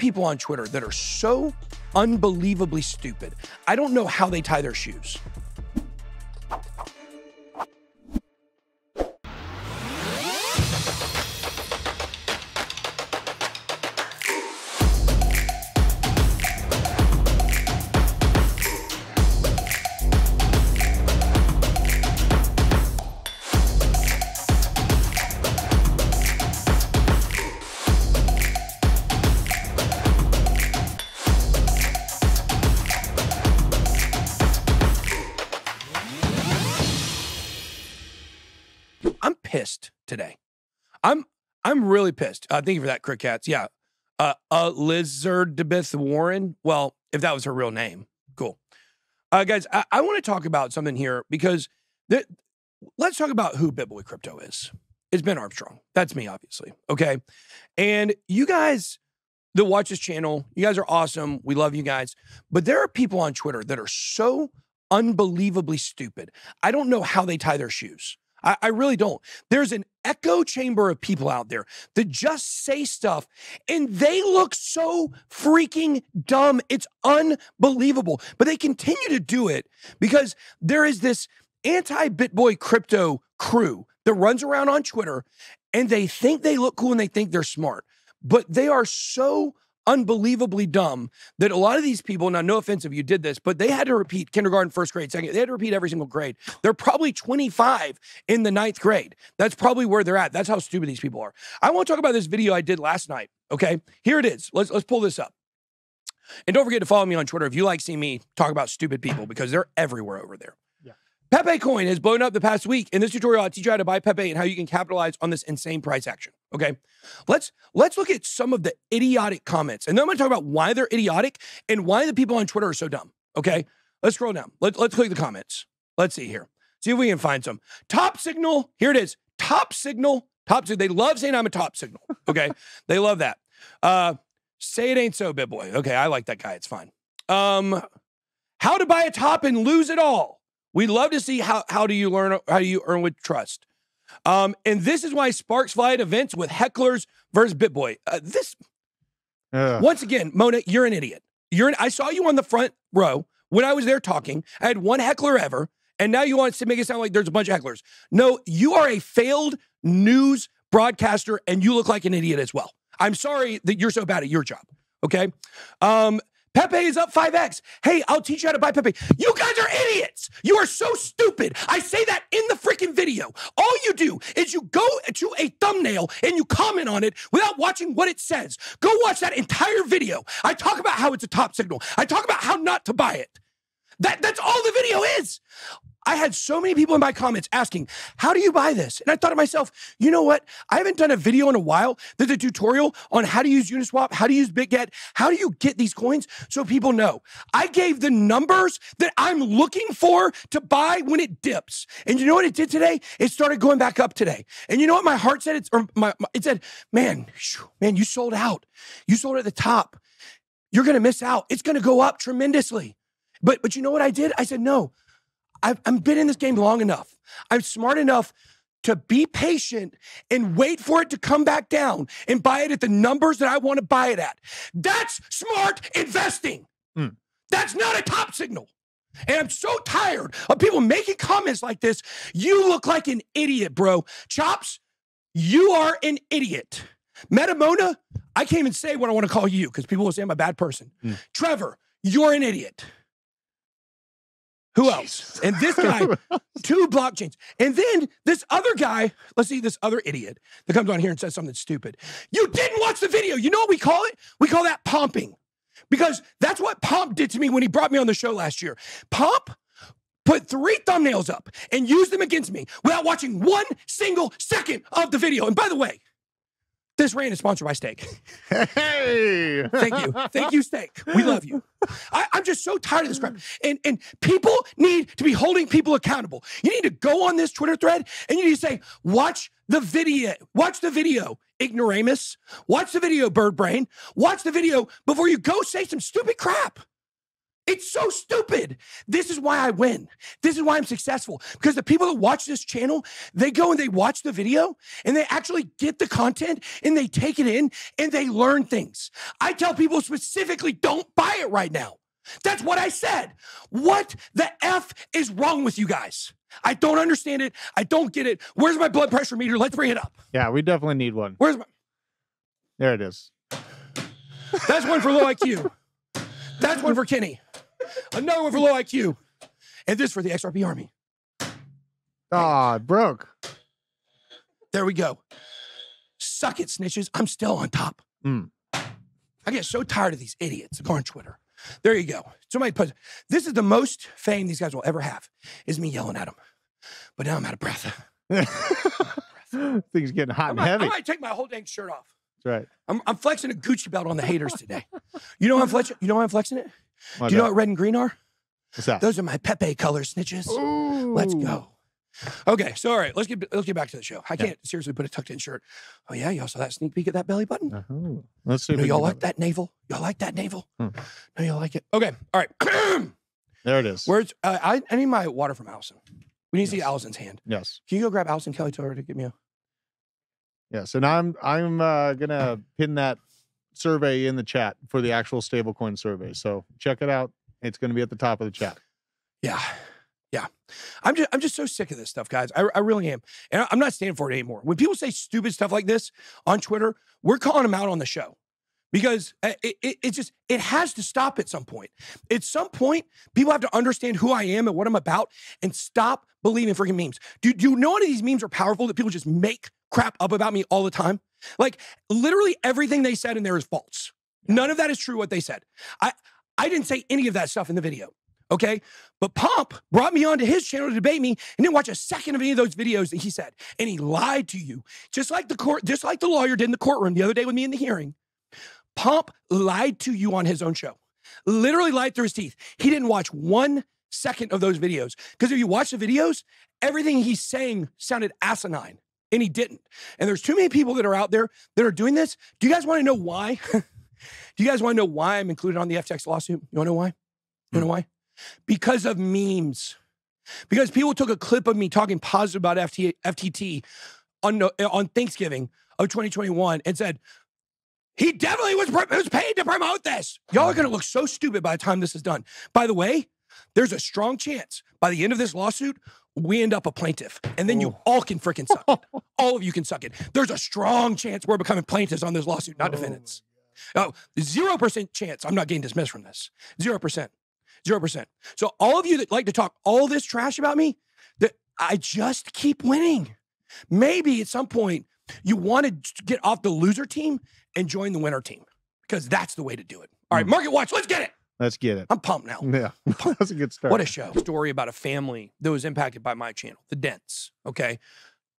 people on Twitter that are so unbelievably stupid. I don't know how they tie their shoes. I'm pissed today. I'm really pissed. Thank you for that, Crick Cats. Yeah. Elizabeth Warren. Well, if that was her real name. Cool. Guys, I want to talk about something here because let's talk about who BitBoy Crypto is. It's Ben Armstrong. That's me, obviously. Okay. And you guys that watch this channel, you guys are awesome. We love you guys. But there are people on Twitter that are so unbelievably stupid. I don't know how they tie their shoes. I really don't. There's an echo chamber of people out there that just say stuff and they look so freaking dumb. It's unbelievable. But they continue to do it because there is this anti-BitBoy crypto crew that runs around on Twitter and they think they look cool and they think they're smart. But they are so unbelievably dumb that a lot of these people, now no offense if you did this, but they had to repeat kindergarten, first grade, second, they had to repeat every single grade. They're probably 25 in the 9th grade. That's probably where they're at. That's how stupid these people are. I want to talk about this video I did last night, okay? Here it is. Let's pull this up. And don't forget to follow me on Twitter if you like seeing me talk about stupid people because they're everywhere over there. Pepe coin has blown up the past week. In this tutorial, I'll teach you how to buy Pepe and how you can capitalize on this insane price action. Okay, let's look at some of the idiotic comments, and then I'm going to talk about why they're idiotic and why the people on Twitter are so dumb. Okay, let's scroll down. Let's click the comments. Let's see here. See if we can find some top signal. Here it is. Top signal. Top signal. They love saying I'm a top signal. Okay, they love that. Say it ain't so, BitBoy. Okay, I like that guy. It's fine. How to buy a top and lose it all. We'd love to see how do you earn with trust. And this is why Sparks fly at events with hecklers versus BitBoy. Once again, Mona, you're an idiot. I saw you on the front row when I was there talking. I had one heckler ever, and now you want to make it sound like there's a bunch of hecklers. No, you are a failed news broadcaster, and you look like an idiot as well. I'm sorry that you're so bad at your job. Okay. Pepe is up 5x. Hey, I'll teach you how to buy Pepe. You guys are idiots. You are so stupid. I say that in the freaking video. All you do is you go to a thumbnail and you comment on it without watching what it says. Go watch that entire video. I talk about how it's a top signal. I talk about how not to buy it. That's all the video is. I had so many people in my comments asking, how do you buy this? And I thought to myself, you know what? I haven't done a video in a while. There's a tutorial on how to use Uniswap, how to use BitGet, how do you get these coins so people know. I gave the numbers that I'm looking for to buy when it dips. And you know what it did today? It started going back up today. And you know what my heart said? It said, man, you sold out. You sold at the top. You're going to miss out. It's going to go up tremendously. But you know what I did? I said, no. I've been in this game long enough. I'm smart enough to be patient and wait for it to come back down and buy it at the numbers that I want to buy it at. That's smart investing. That's not a top signal. And I'm so tired of people making comments like this. You look like an idiot, bro. Chops, you are an idiot. Metamona, I can't even say what I want to call you because people will say I'm a bad person. Trevor, you're an idiot. Who else? And this guy, 2 blockchains. And then this other guy, let's see, this other idiot that comes on here and says something stupid. You didn't watch the video. You know what we call it? We call that pomping. Because that's what Pomp did to me when he brought me on the show last year. Pomp put 3 thumbnails up and used them against me without watching 1 single second of the video. And by the way, this rant is sponsored by Steak. Hey! Thank you. Thank you, Steak. We love you. I'm just so tired of this crap. And people need to be holding people accountable. You need to go on this Twitter thread and you need to say, watch the video. Watch the video, ignoramus. Watch the video, bird brain. Watch the video before you go say some stupid crap. It's so stupid. This is why I win. This is why I'm successful. Because the people that watch this channel, they go and they watch the video and they actually get the content and they take it in and they learn things. I tell people specifically, don't buy it right now. That's what I said. What the F is wrong with you guys? I don't understand it. I don't get it. Where's my blood pressure meter? Let's bring it up. Yeah, we definitely need one. Where's my... There it is. That's one for low IQ. That's one for Kenny. Another one for low IQ. And this for the XRP Army. Ah, it broke. There we go. Suck it, snitches. I'm still on top. I get so tired of these idiots on Twitter. There you go. Somebody put, this is the most fame these guys will ever have, is me yelling at them. But now I'm out of breath. Things getting hot and heavy. I might take my whole dang shirt off. That's right. I'm flexing a Gucci belt on the haters today. You know how I'm flexing? You know why I'm flexing it? Why Do you know not? what red and green are? What's that? Those are my Pepe colors, snitches. Ooh. Let's go. Okay, so all right, let's get back to the show. I can't seriously put a tucked in shirt. Oh yeah, y'all saw that sneak peek at that belly button? Let's see. No, y'all like that navel? Y'all like that navel? No, y'all like it? Okay, all right. There it is. Where's I need my water from Allison. We need to see Allison's hand. Yes. Can you go grab Allison Kelly Tiller to give me a? Yes, and I'm gonna pin that survey in the chat for the actual stablecoin survey. So check it out. It's gonna be at the top of the chat. Yeah. I'm just so sick of this stuff, guys. I really am. And I'm not standing for it anymore. When people say stupid stuff like this on Twitter, we're calling them out on the show. Because it has to stop at some point. At some point, people have to understand who I am and what I'm about and stop believing freaking memes. Do you know any of these memes are powerful that people just make crap up about me all the time? Like, literally everything they said in there is false. None of that is true what they said. I didn't say any of that stuff in the video. Okay, but Pomp brought me onto his channel to debate me and didn't watch a second of any of those videos that he said. And he lied to you, just like the lawyer did in the courtroom the other day with me in the hearing. Pomp lied to you on his own show. Literally lied through his teeth. He didn't watch 1 second of those videos. Because if you watch the videos, everything he's saying sounded asinine. And he didn't. And there's too many people that are out there that are doing this. Do you guys want to know why? Do you guys want to know why I'm included on the FTX lawsuit? You want to know why? You know why? Because of memes. Because people took a clip of me talking positive about FTT on Thanksgiving of 2021 and said, he definitely was paid to promote this. Y'all are going to look so stupid by the time this is done. By the way, there's a strong chance by the end of this lawsuit, we end up a plaintiff. And then you all can freaking suck it. All of you can suck it. There's a strong chance we're becoming plaintiffs on this lawsuit, not defendants. 0% chance I'm not getting dismissed from this. 0%. 0%. So all of you that like to talk all this trash about me, that I just keep winning. Maybe at some point you want to get off the loser team and join the winner team because that's the way to do it. All right, Market Watch, let's get it. Let's get it. I'm pumped now. Yeah, that's a good start. What a show. Story about a family that was impacted by my channel, the Dents, okay?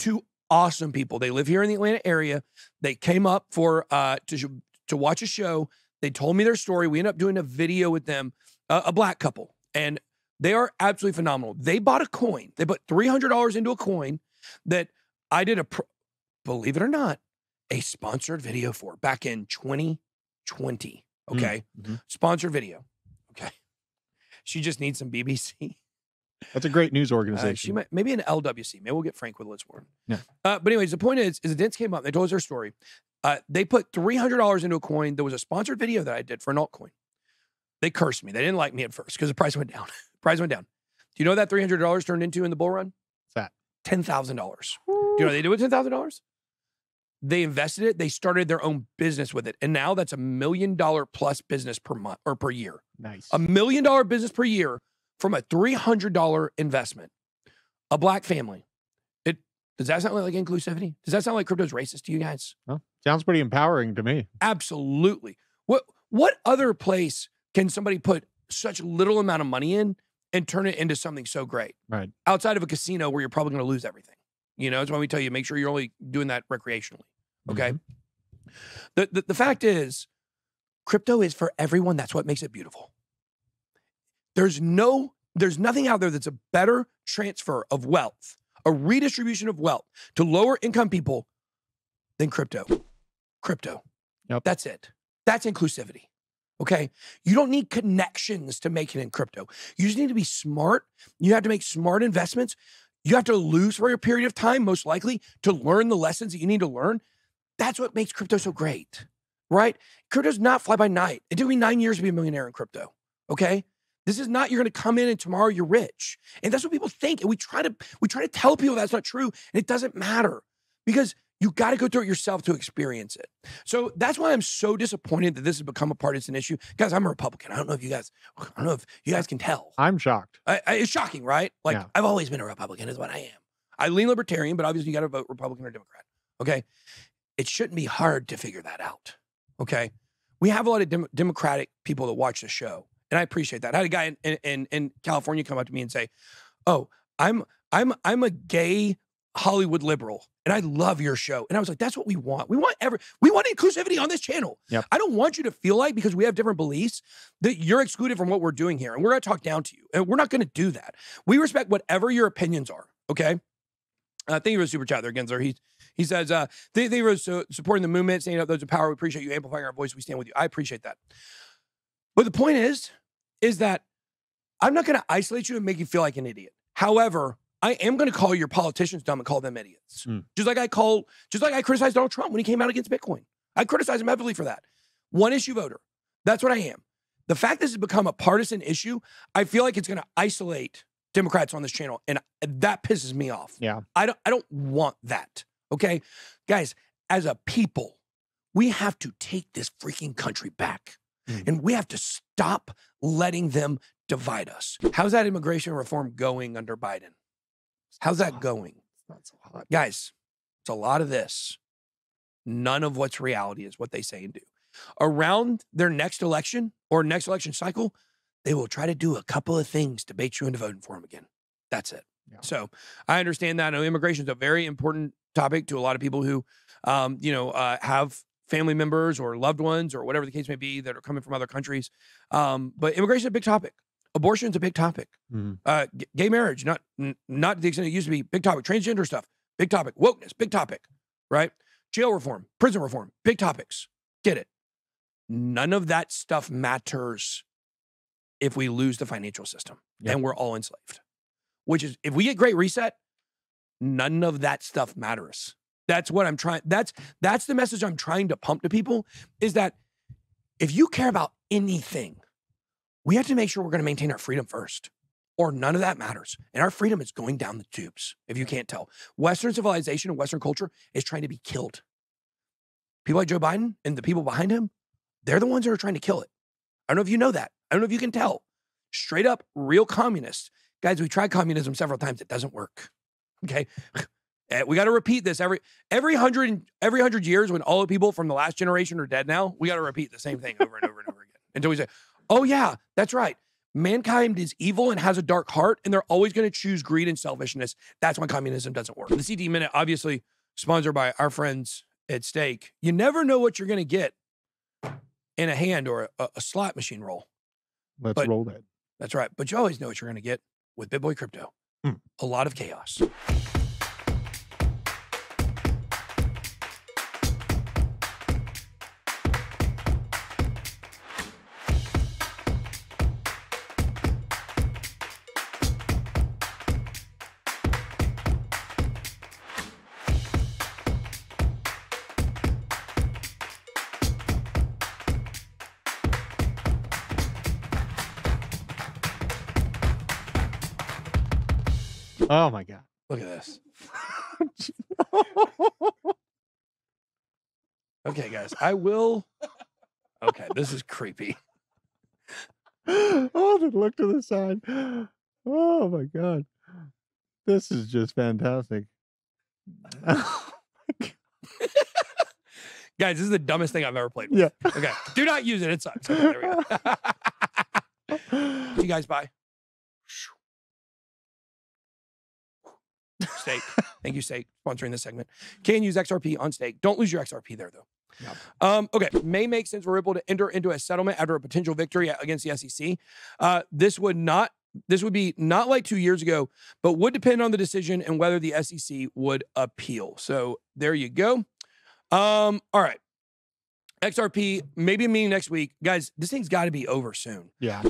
2 awesome people. They live here in the Atlanta area. They came up for to watch a show. They told me their story. We ended up doing a video with them. A black couple, and they are absolutely phenomenal. They bought a coin. They put $300 into a coin that I did believe it or not, a sponsored video for back in 2020. Okay. Sponsored video. Okay. She just needs some BBC. That's a great news organization. She might, maybe an LWC. Maybe we'll get Frank with Liz Warren. Yeah. But anyways, the point is the Dents came up. They told us their story. They put $300 into a coin. There was a sponsored video that I did for an altcoin. They cursed me. They didn't like me at first because the price went down. Price went down. Do you know what that $300 turned into in the bull run? What's that? $10,000. Do you know what they did with $10,000? They invested it. They started their own business with it. And now that's $1 million plus business per month or per year. Nice. $1 million business per year from a $300 investment. A black family. Does that sound like inclusivity? Does that sound like crypto's racist to you guys? Well, sounds pretty empowering to me. Absolutely. What other place can somebody put such little amount of money in and turn it into something so great? Right. Outside of a casino where you're probably going to lose everything. You know, that's why we tell you, make sure you're only doing that recreationally. Okay. The fact is, crypto is for everyone. That's what makes it beautiful. There's nothing out there that's a better transfer of wealth, a redistribution of wealth to lower income people than crypto. Crypto. Yep. That's it. That's inclusivity. Okay. You don't need connections to make it in crypto. You just need to be smart. You have to make smart investments. You have to lose for a period of time, most likely, to learn the lessons that you need to learn. That's what makes crypto so great, right? Crypto's not fly by night. It took me 9 years to be a millionaire in crypto. Okay. This is not, you're going to come in and tomorrow you're rich. And that's what people think. And we try to tell people that's not true. And it doesn't matter because you got to go through it yourself to experience it. So that's why I'm so disappointed that this has become a partisan issue. Guys, I'm a Republican. I don't know if you guys can tell. I'm shocked. It's shocking, right? Like, yeah. I've always been a Republican is what I am. I lean libertarian, but obviously you got to vote Republican or Democrat. Okay. It shouldn't be hard to figure that out. Okay. We have a lot of Democratic people that watch the show. And I appreciate that. I had a guy in California come up to me and say, "Oh, I'm a gay Hollywood liberal, and I love your show." And I was like, "That's what we want. We want inclusivity on this channel. Yep. I don't want you to feel like because we have different beliefs that you're excluded from what we're doing here, and we're going to talk down to you. And we're not going to do that. We respect whatever your opinions are. Okay." Thank you for the super chat there, Genzer. He says, thank you for supporting the movement, standing up those in power. We appreciate you amplifying our voice. We stand with you. I appreciate that. But the point is that I'm not going to isolate you and make you feel like an idiot. However, I am going to call your politicians dumb and call them idiots. Just like I criticized Donald Trump when he came out against Bitcoin. I criticized him heavily for that. One issue voter. That's what I am. The fact this has become a partisan issue, I feel like it's going to isolate Democrats on this channel, and that pisses me off. Yeah. I don't want that. Okay? Guys, as a people, we have to take this freaking country back. And we have to stop letting them divide us. How's that immigration reform going under Biden? How's that going? It's not so hot. Guys, it's a lot of this. None of what's reality is what they say and do. Around their next election or next election cycle, they will try to do a couple of things to bait you into voting for them again. That's it. Yeah. So I understand that. I know immigration is a very important topic to a lot of people who, have family members or loved ones or whatever the case may be that are coming from other countries. But immigration is a big topic. Abortion is a big topic. Gay marriage, not to the extent it used to be, big topic. Transgender stuff, big topic. Wokeness, big topic, right? Jail reform, prison reform, big topics. Get it. None of that stuff matters if we lose the financial system and we're all enslaved. Which is, if we get Great Reset, none of that stuff matters. That's what I'm trying. That's the message I'm trying to pump to people, is that if you care about anything, we have to make sure we're going to maintain our freedom first, or none of that matters. And our freedom is going down the tubes, if you can't tell. Western civilization and Western culture is trying to be killed. People like Joe Biden and the people behind him, they're the ones that are trying to kill it. I don't know if you know that. I don't know if you can tell. Straight up, real communists. Guys, we tried communism several times. It doesn't work. Okay? We got to repeat this every hundred years when all the people from the last generation are dead now. We got to repeat the same thing over and over and over again until we say, "Oh yeah, that's right. Mankind is evil and has a dark heart, and they're always going to choose greed and selfishness." That's why communism doesn't work. The CD Minute, obviously sponsored by our friends at Stake. You never know what you're going to get in a hand or a slot machine roll. Let's roll that. That's right. But you always know what you're going to get with BitBoy Crypto. A lot of chaos. Oh my God. Look at this. Okay, guys, okay, this is creepy. Oh, the look to the side. Oh my God. This is just fantastic. Oh my God. Guys, this is the dumbest thing I've ever played with. Yeah. Okay. Do not use it. It sucks. Okay, there we go. You guys buy. Stake. Thank you, Stake, sponsoring this segment. Can use XRP on Stake. Don't lose your XRP there, though. Yep. Okay. May make sense for Ripple to enter into a settlement after a potential victory against the SEC. This would be not like 2 years ago, but would depend on the decision and whether the SEC would appeal. So there you go. All right. XRP, maybe a meeting next week. Guys, this thing's got to be over soon. Yeah.